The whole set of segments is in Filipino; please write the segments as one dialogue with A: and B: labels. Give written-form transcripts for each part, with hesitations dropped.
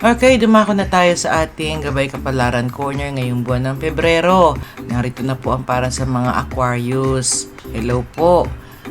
A: Okay, dumako na tayo sa ating Gabay Kapalaran Corner ngayong buwan ng Pebrero. Narito na po ang para sa mga Aquarius. Hello po!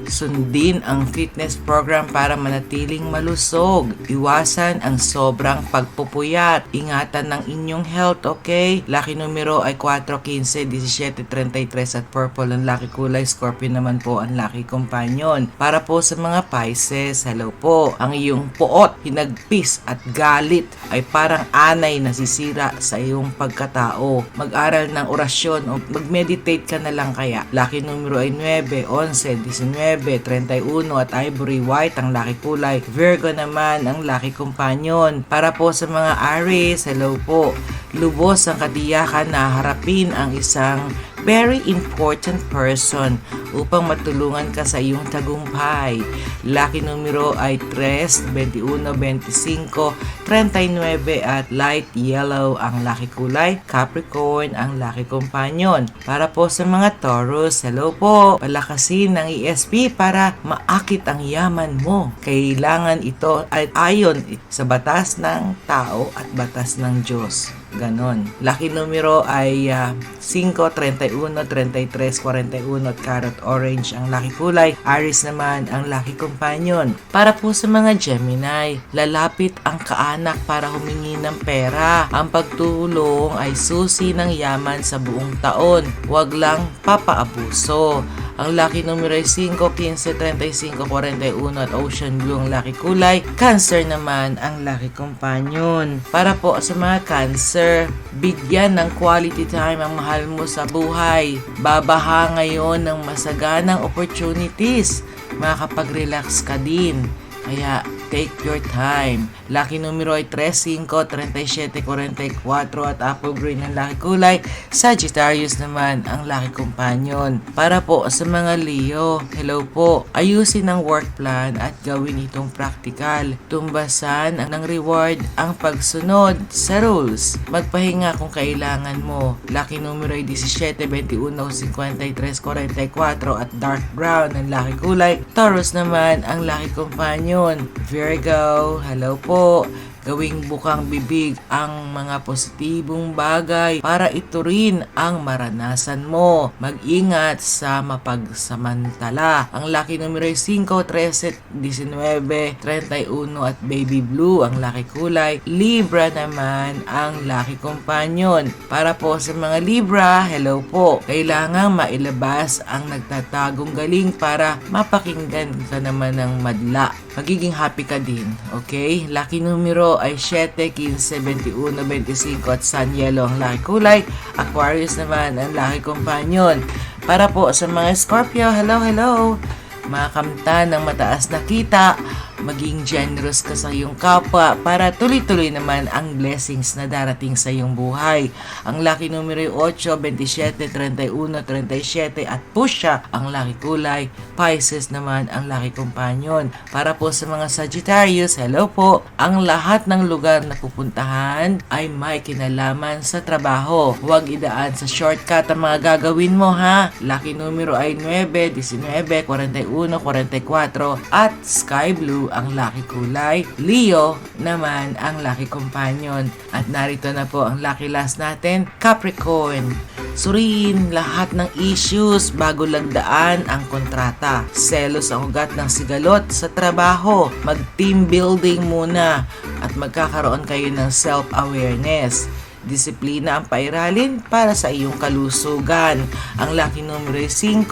A: Sundin ang fitness program para manatiling malusog. Iwasan ang sobrang pagpupuyat. Ingatan ng inyong health, okay? Lucky numero ay 4, 15, 17, 33 at purple ang lucky kulay. Scorpio naman po ang lucky companion. Para po sa mga Pisces, hello po. Ang iyong puot, hinagpis at galit ay parang anay na sisira sa iyong pagkatao. Mag-aral ng orasyon o mag-meditate ka na lang kaya. Lucky numero ay 9, 11, 19, 31 at ivory white ang lucky kulay. Virgo naman ang lucky companion. Para po sa mga Aries, hello po. Lubos ang katiyakan na harapin ang isang very important person upang matulungan ka sa iyong tagumpay. Lucky numero ay 3, 21, 25, 39 at light yellow ang lucky kulay. Capricorn ang lucky companion. Para po sa mga Taurus, hello po. Palakasin ng ESP para maakit ang yaman mo. Kailangan ito ay ayon sa batas ng tao at batas ng Diyos. Ganon. Lucky numero ay 5, 31, 33, 41 at carrot orange ang lucky kulay. Aries naman ang lucky companion. Para po sa mga Gemini, lalapit ang kaanak para humingi ng pera. Ang pagtulong ay susi ng yaman sa buong taon. Huwag lang papaabuso. Ang lucky numero ay 5, 15, 35, 41 at ocean blue ang lucky kulay. Cancer naman ang lucky companion. Para po sa mga Cancer, bigyan ng quality time ang mahal mo sa buhay. Babaha ngayon ng masaganang opportunities. Makakapag-relax ka din. Kaya, take your time. Lucky numero ay 3, 5, 37, 44 at apple green ang lucky kulay. Sagittarius naman ang lucky companion. Para po sa mga Leo, hello po. Ayusin ang work plan at gawin itong practical. Tumbasan ng reward ang pagsunod sa rules. Magpahinga kung kailangan mo. Lucky numero ay 17, 21, 53, 44 at dark brown ang lucky kulay. Taurus naman ang lucky companion. Virgo, hello po. Gawing bukang bibig ang mga positibong bagay para ito rin ang maranasan mo. Mag-ingat sa mapagsamantala. Ang lucky numero ay 5, 13, 19, 31 at baby blue ang lucky kulay. Libra naman ang lucky companion. Para po sa mga Libra, hello po. Kailangang mailabas ang nagtatagong galing para mapakinggan ka naman ng madla. Magiging happy ka din, okay? Lucky numero ay 7, 15, 21, 25 at sun yellow ang lucky kulay. Aquarius naman ang lucky companion. Para po sa mga Scorpio, hello. Makamta ng mataas na kita. Maging generous ka sa iyong kapwa para tuloy-tuloy naman ang blessings na darating sa iyong buhay. Ang lucky numero ay 8, 27, 31, 37 at pusya ang lucky kulay. Pisces naman ang lucky companion. Para po sa mga Sagittarius, hello po. Ang lahat ng lugar na pupuntahan ay may kinalaman sa trabaho. Huwag idaan sa shortcut ang mga gagawin mo ha. Lucky numero ay 9, 19, 41, 44 at sky blue ang lucky kulay. Leo naman ang lucky companion. At narito na po ang lucky last natin, Capricorn. Suriin lahat ng issues bago lagdaan ang kontrata. Selos ang ugat ng sigalot sa trabaho. Mag-team building muna at magkakaroon kayo ng self-awareness. Disiplina ang pairalin para sa iyong kalusugan. Ang lucky numero ay 5,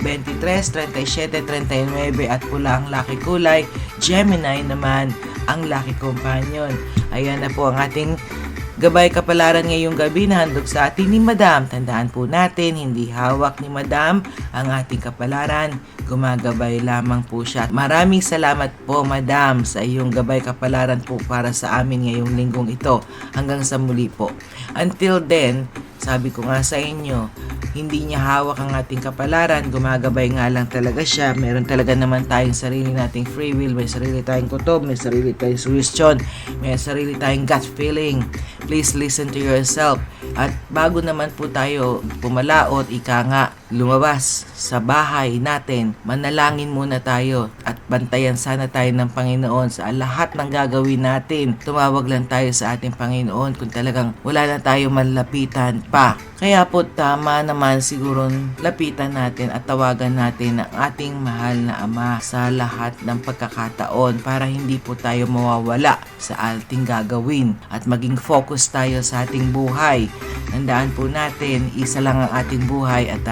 A: 23, 37, 39 at pula ang lucky kulay. Gemini naman ang lucky companion. Ayan na po ang ating Gabay Kapalaran ngayong gabi na handog sa atin ni Madam. Tandaan po natin, hindi hawak ni Madam ang ating kapalaran. Gumagabay lamang po siya. Maraming salamat po Madam sa iyong Gabay Kapalaran po para sa amin ngayong linggong ito. Hanggang sa muli po. Until then, sabi ko nga sa inyo, hindi niya hawak ang ating kapalaran, gumagabay nga lang talaga siya. Meron talaga naman tayong sarili nating free will, may sarili tayong kutob, may sarili tayong suggestion, may sarili tayong gut feeling. Please listen to yourself. At bago naman po tayo pumalaot, ika nga, lumabas sa bahay natin, manalangin muna tayo at bantayan sana tayo ng Panginoon sa lahat ng gagawin natin. Tumawag lang tayo sa ating Panginoon kung talagang wala na tayo manlapitan pa. Kaya po tama naman siguro lapitan natin at tawagan natin ang ating mahal na Ama sa lahat ng pagkakataon para hindi po tayo mawawala sa ating gagawin at maging focus tayo sa ating buhay. Tandaan po natin, isa lang ang ating buhay at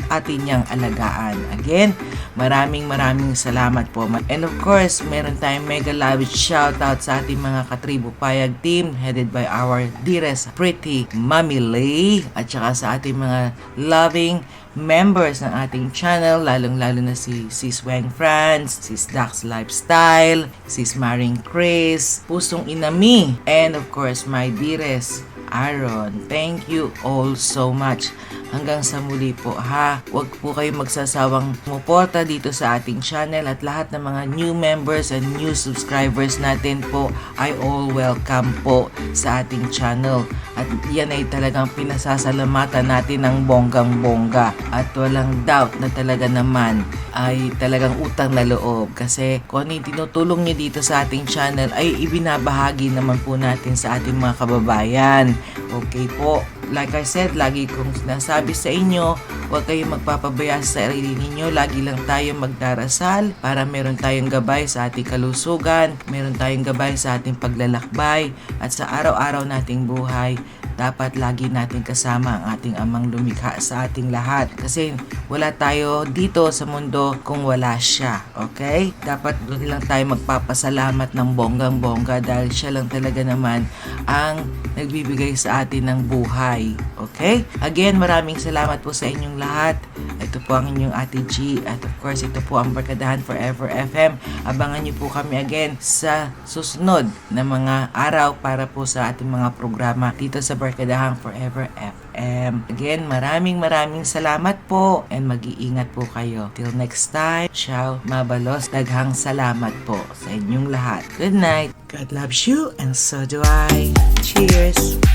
A: atin niyang alagaan. Again, maraming salamat po. And of course, meron tayong mega lavish shoutout sa ating mga Katribo Payag team headed by our dearest pretty Mami Lay at saka sa ating mga loving members ng ating channel, lalong-lalo na si Sis Weng France, Sis Dax Lifestyle, Sis Maring Chris, Pusong Inami, and of course, my dearest Aaron. Thank you all so much. Hanggang sa muli po ha. Huwag po kayong magsasawang sumuporta dito sa ating channel at lahat ng mga new members and new subscribers natin po ay all welcome po sa ating channel. At yan ay talagang pinasasalamatan natin ng bonggang-bongga. At walang doubt na talaga naman ay talagang utang na loob kasi kung ano yung tinutulong nyo dito sa ating channel ay ibinabahagi naman po natin sa ating mga kababayan. Okay po. Like I said, lagi kong sinasabi sa inyo, huwag kayong magpapabaya sa sarili ninyo. Lagi lang tayo magdarasal para meron tayong gabay sa ating kalusugan, meron tayong gabay sa ating paglalakbay, at sa araw-araw nating buhay, dapat lagi natin kasama ang ating Amang lumikha sa ating lahat. Kasi wala tayo dito sa mundo kung wala siya. Okay? Dapat doon lang tayo magpapasalamat ng bonggang-bongga dahil siya lang talaga naman ang nagbibigay sa atin ng buhay. Okay? Again, maraming salamat po sa inyong lahat. Ito po ang inyong Ate G. At of course, ito po ang Barkadahan Forever FM. Abangan niyo po kami again sa susunod na mga araw para po sa ating mga programa dito sa Barkadahan Forever FM. Again, maraming salamat po and mag-iingat po kayo. Till next time, ciao, mabalos, daghang salamat po sa inyong lahat. Good night. God loves you and so do I. Cheers!